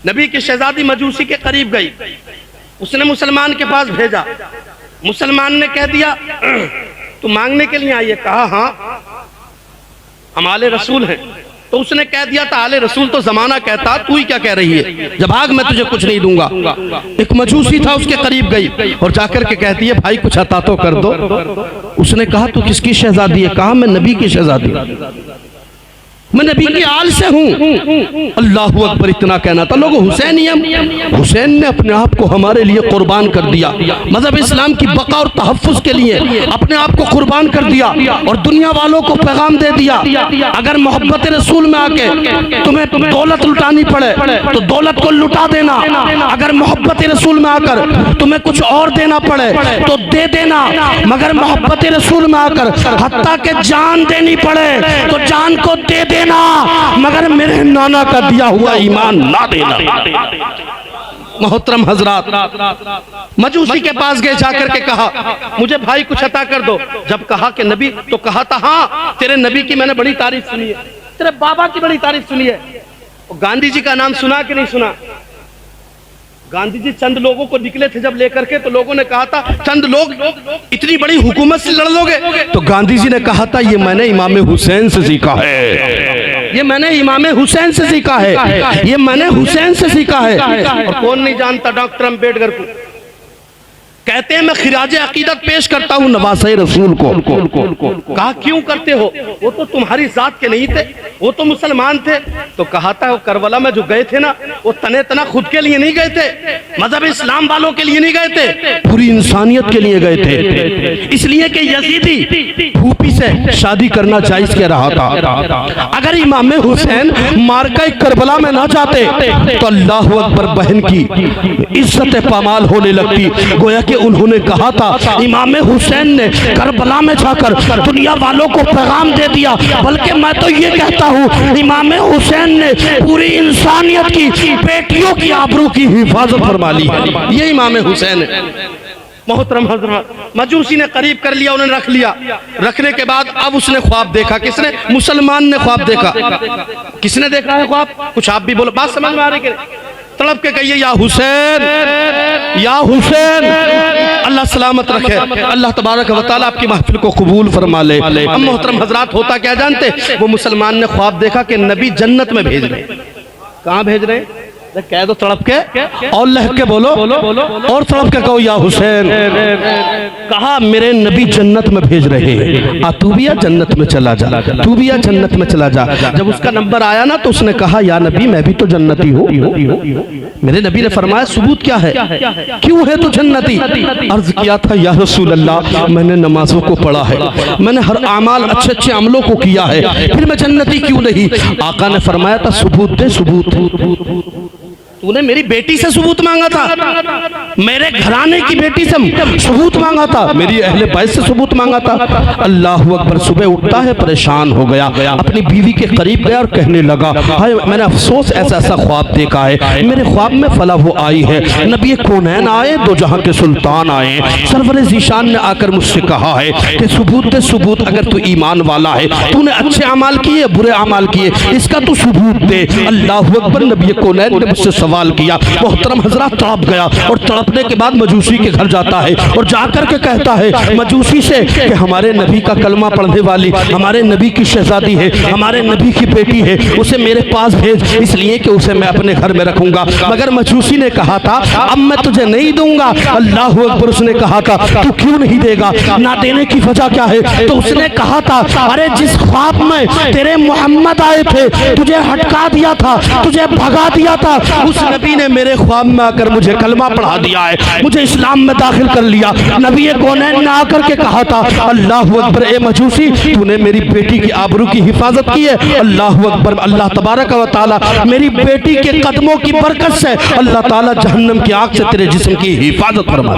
नबी की शहजादी मजूसी के करीब गई, उसने मुसलमान के पास भेजा। मुसलमान ने कह दिया तू मांगने के लिए आई है? कहा हाँ हम आले रसूल हैं। तो उसने कह दिया था आले रसूल तो जमाना कहता, तू ही क्या कह रही है, जब भाग मैं तुझे कुछ नहीं दूंगा। एक मजूसी था उसके करीब गई और जाकर के कहती है भाई कुछ अता तो कर दो। उसने कहा तू किसकी शहजादी है? कहा मैं नबी की शहजादी, मैं नबी की आल से हूँ। अल्लाहु अकबर इतना कहना था। लोगों हुसैन ने अपने आप को हमारे लिए कुर्बान कर दिया, मजहब इस्लाम की बका और तहफ्फुज के लिए अपने आप को कुर्बान कर दिया और दुनिया वालों को पैगाम दे दिया अगर मोहब्बत रसूल में आके तुम्हें दौलत लुटानी पड़े तो दौलत को लुटा देना, अगर मोहब्बत रसूल में आकर तुम्हें कुछ और देना पड़े तो दे देना, मगर मोहब्बत रसूल में आकर हत्ता के जान देनी पड़े तो जान को दे देना, मगर मेरे नाना का दिया हुआ ईमान ना देना। मोहतरम हजरात, मजूसी के पास गए, जाकर के कहा मुझे भाई कुछ अता कर दो। जब कहा कि नबी, तो कहा था हाँ तेरे नबी की मैंने बड़ी तारीफ सुनी है, तेरे बाबा की बड़ी तारीफ सुनी है। गांधी जी का नाम सुना कि नहीं सुना? गांधी जी चंद लोगों को निकले थे जब लेकर के, तो लोगों ने कहा था चंद लोग इतनी बड़ी हुकूमत से लड़ लोगे? तो गांधी जी ने कहा था ये मैंने इमाम हुसैन से सीखा है, ये मैंने इमाम हुसैन से सीखा है, ये मैंने हुसैन से सीखा है। और कौन नहीं जानता डॉक्टर अम्बेडकर को? कहते हैं मैं खिराज अकीदत पेश करता हूँ नवासे रसूल को। कहा क्यों करते हो? वो तो तुम्हारी जात के नहीं थे, वो तो मुसलमान थे। तो कहा था वो करबला में जो गए थे ना, वो तने तना खुद के लिए नहीं गए थे, मजहब इस्लाम वालों के लिए नहीं गए थे, पूरी इंसानियत के लिए गए थे। इसलिए कि यजीदी फूफी से शादी करना जायज कह रहा था। अगर इमाम हुसैन मारका करबला में ना जाते तो अल्लाहु अकबर बहन की इज्जत पामाल होने लगती। गोया कि उन्होंने कहा था इमाम हुसैन ने करबला में जाकर दुनिया वालों को पैगाम दे दिया, बल्कि मैं तो ये कहता हूँ इमाम हुसैन ने पूरी इंसानियत की बेटियों की आबरू की हिफाजत फरमा ली। ये इमाम हुसैन है। मोहतरम हजरत, मजूसी ने करीब कर लिया, उन्होंने रख लिया। रखने के बाद अब उसने ख्वाब देखा। किसने? मुसलमान ने ख्वाब देखा। किसने देखा है ख्वाब? कुछ आप भी बोलो, बात समझ में आ रही है? तड़प के कहिए या हुसैन, या हुसैन। अल्लाह सलामत रखे, अल्लाह तबारक व तआला आपकी महफिल को कबूल फरमा ले। अब मोहतरम हजरात होता क्या जानते? वो मुसलमान ने ख्वाब देखा कि नबी जन्नत में भेज रहे। कहाँ भेज रहे? कह दो तड़प के और लहक के बोलो और तड़प के कहो या हुसैन। कहा मेरे नबी जन्नत में भेज रहे हैं, तू भी या जन्नत में चला जा, तू भी या जन्नत में चला जा। जब उसका नंबर आया ना तो उसने कहा या नबी मैं भी तो जन्नती हूँ। मेरे नबी ने फरमाया सबूत क्या है, क्यों है तो जन्नती? अर्ज किया था या रसूल अल्लाह मैंने नमाजों को पढ़ा है, मैंने हर अमाल अच्छे अच्छे अमलों को किया है, फिर मैं जन्नती क्यों नहीं? आका ने फरमाया था सबूत दे, सबूत। तूने मेरी बेटी से सबूत मांगा था, मेरे घराने की बेटी से सबूत मांगा था, मेरी अहले बैत से सबूत मांगा था। अल्लाह अकबर। सुबह उठता है परेशान हो गया, अपनी बीवी के करीब गया और कहने लगा हाय मैंने अफसोस ऐसा ऐसा ख्वाब देखा है, मेरे ख्वाब में फला वो आई है, नबी कौनैन आए, दो जहां के सुल्तान आए, सरवर ज़ीशान ने आकर मुझसे कहा है कि सबूत दे सबूत, अगर तू ईमान वाला है, तूने अच्छे अमाल किए बुरे अमाल किए, इसका तू सबूत दे। अल्लाह अकबर। नबी कौनैन ने मुझसे सवाल किया। मोहतरम हजरात तड़प गया और तड़पने के बाद मजूसी के घर जाता है और जाकर के कहता है मजूसी से कि हमारे नबी का कलमा पढ़ने वाली हमारे नबी की शहजादी है, हमारे नबी की बेटी है, उसे मेरे पास भेज, इसलिए कि उसे मैं अपने घर में रखूंगा। मगर मजूसी ने कहा था अब मैं तुझे नहीं दूंगा। अल्लाह अकबर। उसने कहा था तू क्यों नहीं देगा, ना देने की वजह क्या है? तो उसने कहा था अरे जिस ख्वाब में तेरे मोहम्मद आए थे, तुझे हटका दिया था, तुझे भगा दिया था, उस नबी ने मेरे ख्वाब में आकर मुझे कलमा पढ़ा दिया है, मुझे इस्लाम में दाखिल कर लिया। नबी कौनैन ने आकर के कहा था अल्लाह अकबर ए मजूसी तूने मेरी बेटी की आबरू की हिफाजत की है। अल्लाह अकबर। अल्लाह तबारक व तआला मेरी बेटी के कदमों की बरकत से अल्लाह ताला जहन्नम की आग से तेरे जिस्म की हिफाजत फरमा।